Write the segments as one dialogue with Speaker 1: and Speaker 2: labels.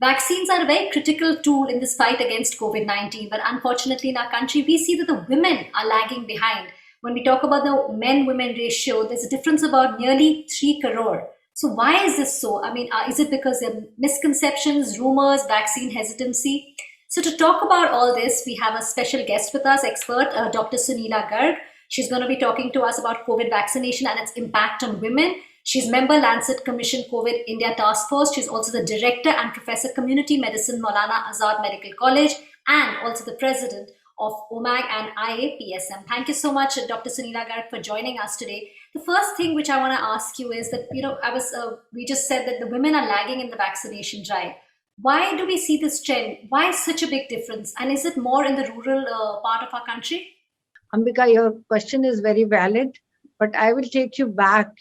Speaker 1: Vaccines are a very critical tool in this fight against COVID-19, but unfortunately in our country, we see that the women are lagging behind. When we talk about the men-women ratio, there's a difference about nearly 3 crore. So why is this so? I mean, is it because there are misconceptions, rumors, vaccine hesitancy? So to talk about all this, we have a special guest with us, expert Dr. Suneela Garg. She's going to be talking to us about COVID vaccination and its impact on women. She's member Lancet Commission COVID India Task Force. She's also the director and professor Community Medicine, Maulana Azad Medical College, and also the president of OMAG and IAPSM. Thank you so much, Dr. Suneela Garg, for joining us today. The first thing which I want to ask you is that, we just said that the women are lagging in the vaccination drive. Why do we see this trend? Why such a big difference? And is it more in the rural part of our country?
Speaker 2: Ambika, your question is very valid, but I will take you back.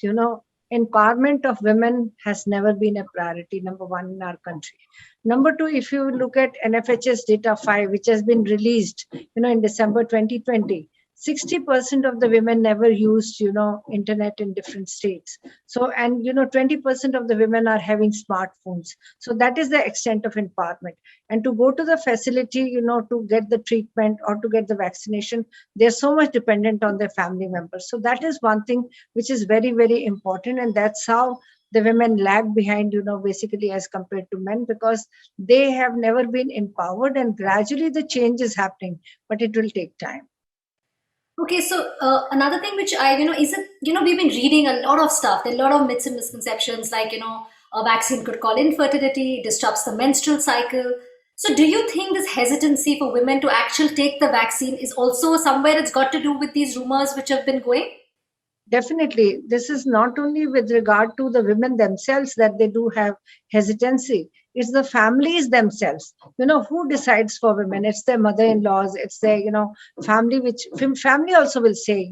Speaker 2: Empowerment of women has never been a priority, number one, in our country. Number two, if you look at NFHS data 5, which has been released, in December 2020, 60% of the women never used, internet in different states. So, and, 20% of the women are having smartphones. So that is the extent of empowerment. And to go to the facility, to get the treatment or to get the vaccination, they're so much dependent on their family members. So that is one thing which is very, very important. And that's how the women lag behind, basically as compared to men, because they have never been empowered, and gradually the change is happening, but it will take time.
Speaker 1: Okay, so another thing which is it, we've been reading a lot of stuff. There are a lot of myths and misconceptions, like, a vaccine could cause infertility, disrupts the menstrual cycle. So do you think this hesitancy for women to actually take the vaccine is also somewhere it's got to do with these rumors which have been going?
Speaker 2: Definitely. This is not only with regard to the women themselves that they do have hesitancy. It's the families themselves. Who decides for women? It's their mother-in-laws. It's their, family, which family also will say,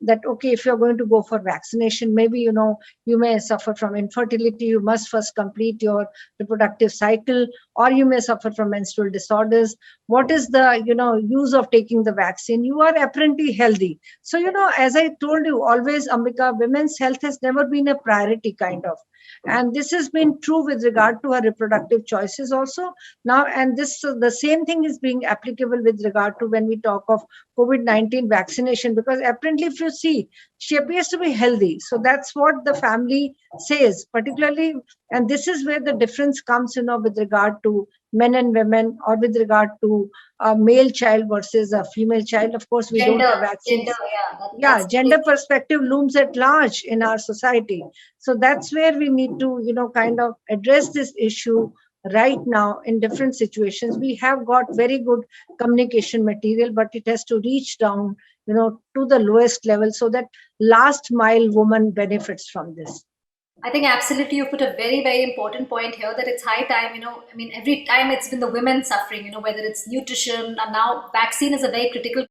Speaker 2: that, okay, if you're going to go for vaccination, maybe, you may suffer from infertility. You must first complete your reproductive cycle, or you may suffer from menstrual disorders. What is the, use of taking the vaccine? You are apparently healthy. So, as I told you, always, Ambika, women's health has never been a priority, kind of. And this has been true with regard to her reproductive choices also now. And the same thing is being applicable with regard to when we talk of COVID-19 vaccination, because apparently, if you see, she appears to be healthy. So that's what the family says, particularly. And this is where the difference comes, with regard to men and women, or with regard to a male child versus a female child. Of course, we don't have vaccines. Gender perspective looms at large in our society. So that's where we need to, kind of address this issue right now in different situations. We have got very good communication material, but it has to reach down, to the lowest level, so that last mile woman benefits from this.
Speaker 1: I think absolutely you put a very, very important point here, that it's high time, every time it's been the women suffering, whether it's nutrition, and now vaccine is a very critical